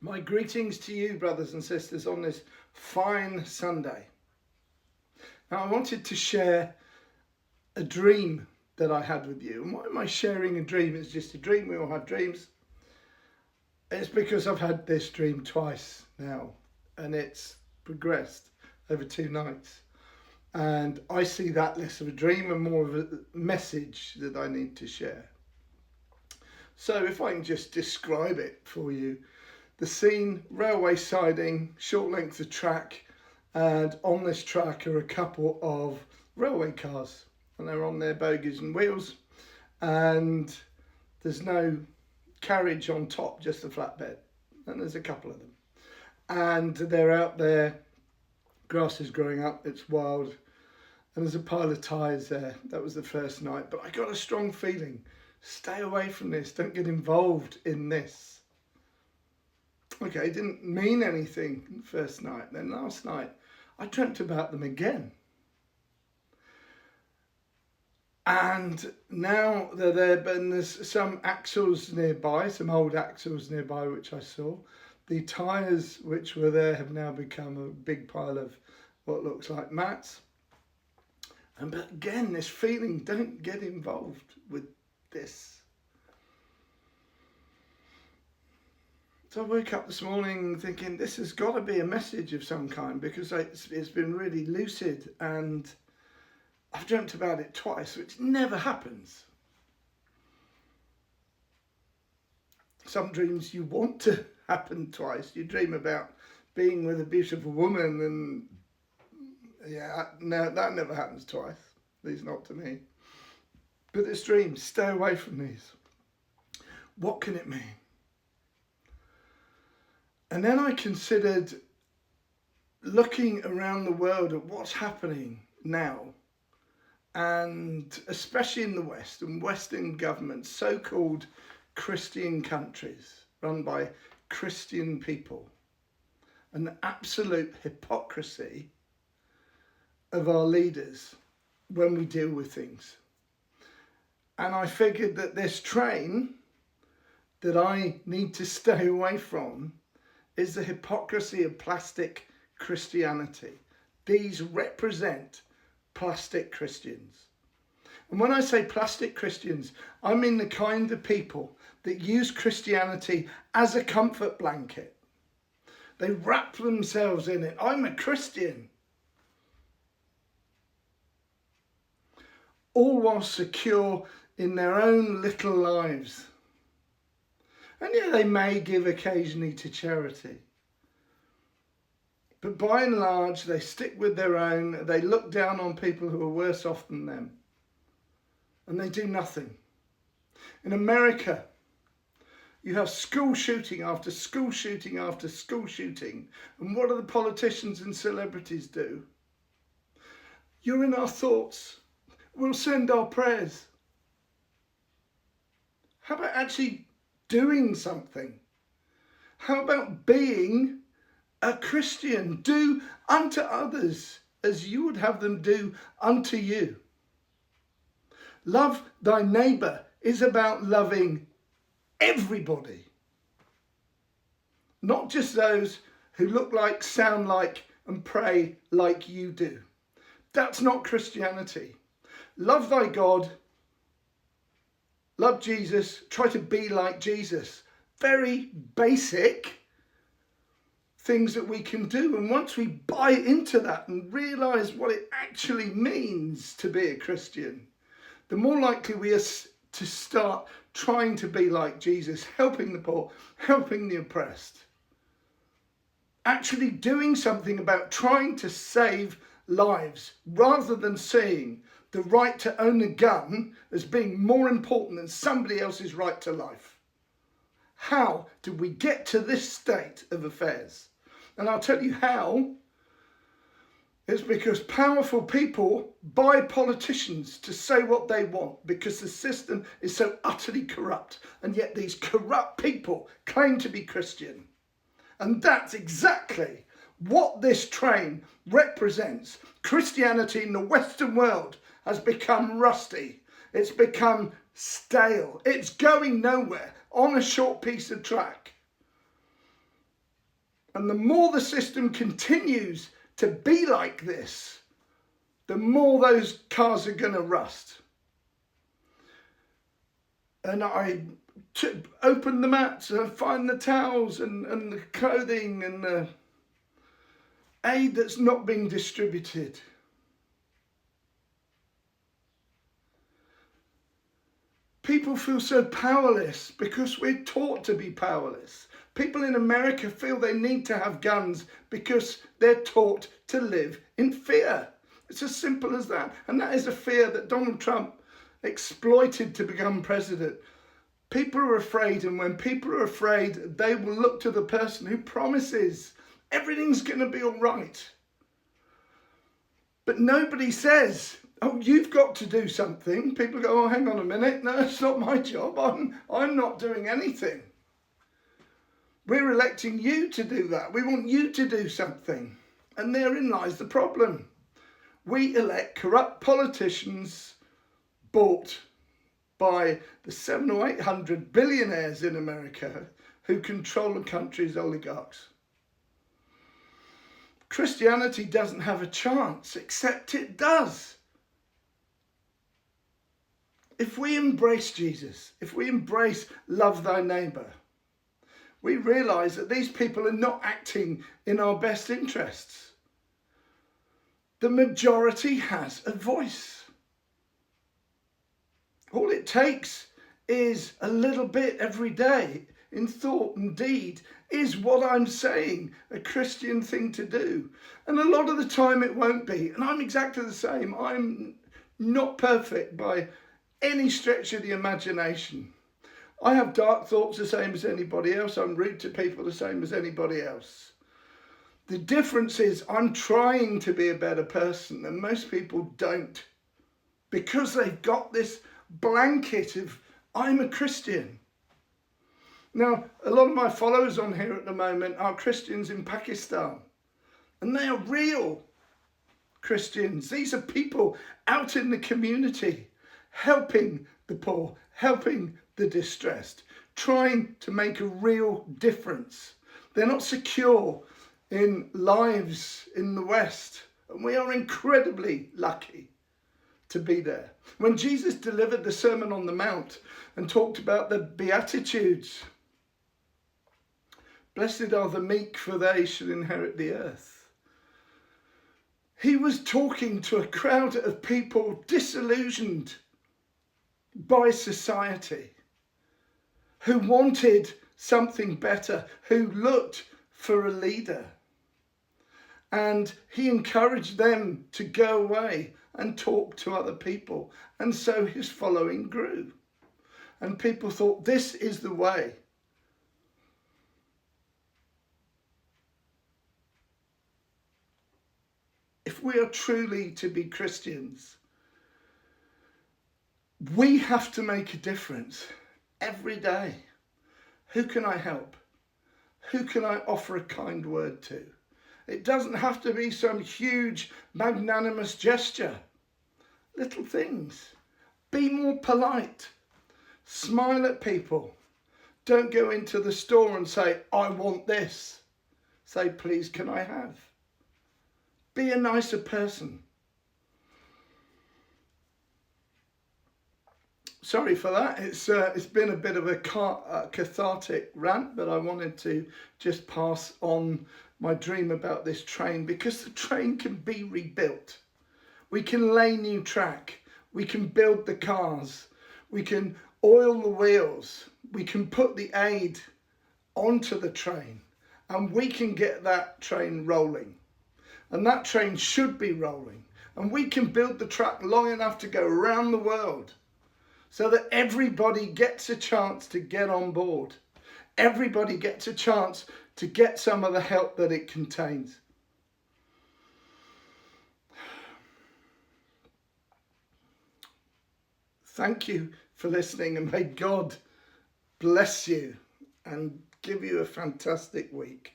My greetings to you, brothers and sisters, on this fine Sunday. Now, I wanted to share a dream that I had with you. And why am I sharing a dream? It's just a dream. We all have dreams. It's because I've had this dream twice now, and it's progressed over 2 nights. And I see that less of a dream and more of a message that I need to share. So if I can just describe it for you. The scene, railway siding, short length of track, and on this track are a couple of railway cars, and they're on their bogies and wheels, and there's no carriage on top, just a flatbed, and there's a couple of them, and they're out there, grass is growing up, it's wild, and there's a pile of tyres there. That was the first night, but I got a strong feeling, stay away from this, don't get involved in this. Okay, it didn't mean anything the first night. Then last night, I dreamt about them again. And now they're there, but there's some axles nearby, some old axles nearby, which I saw. The tyres which were there have now become a big pile of what looks like mats. But again, this feeling, don't get involved with this. So I woke up this morning thinking this has got to be a message of some kind, because it's been really lucid and I've dreamt about it twice, which never happens. Some dreams you want to happen twice. You dream about being with a beautiful woman and no, that never happens twice, at least not to me. But this dream, stay away from these. What can it mean? And then I considered looking around the world at what's happening now, and especially in the West and Western governments, so-called Christian countries run by Christian people, and the absolute hypocrisy of our leaders when we deal with things. And I figured that this train that I need to stay away from is the hypocrisy of plastic Christianity. These represent plastic Christians. And when I say plastic Christians, I mean the kind of people that use Christianity as a comfort blanket. They wrap themselves in it. I'm a Christian. All while secure in their own little lives. And yeah, they may give occasionally to charity. But by and large, they stick with their own. They look down on people who are worse off than them. And they do nothing. In America, you have school shooting after school shooting after school shooting. And what do the politicians and celebrities do? You're in our thoughts. We'll send our prayers. How about actually doing something? How about being a Christian? Do unto others as you would have them do unto you. Love thy neighbour is about loving everybody. Not just those who look like, sound like, and pray like you do. That's not Christianity. Love thy God. Love Jesus, try to be like Jesus. Very basic things that we can do. And once we buy into that and realise what it actually means to be a Christian, the more likely we are to start trying to be like Jesus, helping the poor, helping the oppressed. Actually doing something about trying to save lives, rather than seeing the right to own a gun as being more important than somebody else's right to life. How did we get to this state of affairs? And I'll tell you how. It's because powerful people buy politicians to say what they want, because the system is so utterly corrupt. And yet these corrupt people claim to be Christian. And that's exactly what this train represents. Christianity in the Western world has become rusty. It's become stale. It's going nowhere on a short piece of track. And the more the system continues to be like this, the more those cars are going to rust. And I open the mats and find the towels and the clothing and the aid that's not being distributed. People feel so powerless because we're taught to be powerless. People in America feel they need to have guns because they're taught to live in fear. It's as simple as that. And that is a fear that Donald Trump exploited to become president. People are afraid, and when people are afraid, they will look to the person who promises everything's going to be all right. But nobody says, oh, you've got to do something. People go, oh, hang on a minute. No, it's not my job. I'm not doing anything. We're electing you to do that. We want you to do something. And therein lies the problem. We elect corrupt politicians bought by the 700 or 800 billionaires in America who control the country's oligarchs. Christianity doesn't have a chance, except it does. If we embrace Jesus, if we embrace love thy neighbour, we realise that these people are not acting in our best interests. The majority has a voice. All it takes is a little bit every day in thought and deed. Is what I'm saying a Christian thing to do? And a lot of the time it won't be. And I'm exactly the same. I'm not perfect by any stretch of the imagination. I have dark thoughts the same as anybody else. I'm rude to people the same as anybody else. The difference is I'm trying to be a better person, and most people don't, because they've got this blanket of I'm a Christian. Now, a lot of my followers on here at the moment are Christians in Pakistan, and they are real Christians. These are people out in the community, helping the poor, helping the distressed, trying to make a real difference. They're not secure in lives in the West, and we are incredibly lucky to be there. When Jesus delivered the Sermon on the Mount and talked about the Beatitudes, blessed are the meek, for they shall inherit the earth. He was talking to a crowd of people disillusioned by society, who wanted something better, who looked for a leader. And he encouraged them to go away and talk to other people. And so his following grew. And people thought, this is the way. If we are truly to be Christians, we have to make a difference every day. Who can I help? Who can I offer a kind word to? It doesn't have to be some huge magnanimous gesture. Little things. Be more polite. Smile at people. Don't go into the store and say, I want this. Say, please, can I have? Be a nicer person. Sorry for that. It's been a bit of a cathartic rant, but I wanted to just pass on my dream about this train, because the train can be rebuilt. We can lay new track. We can build the cars. We can oil the wheels. We can put the aid onto the train, and we can get that train rolling. And that train should be rolling. And we can build the track long enough to go around the world, so that everybody gets a chance to get on board. Everybody gets a chance to get some of the help that it contains. Thank you for listening, and may God bless you and give you a fantastic week.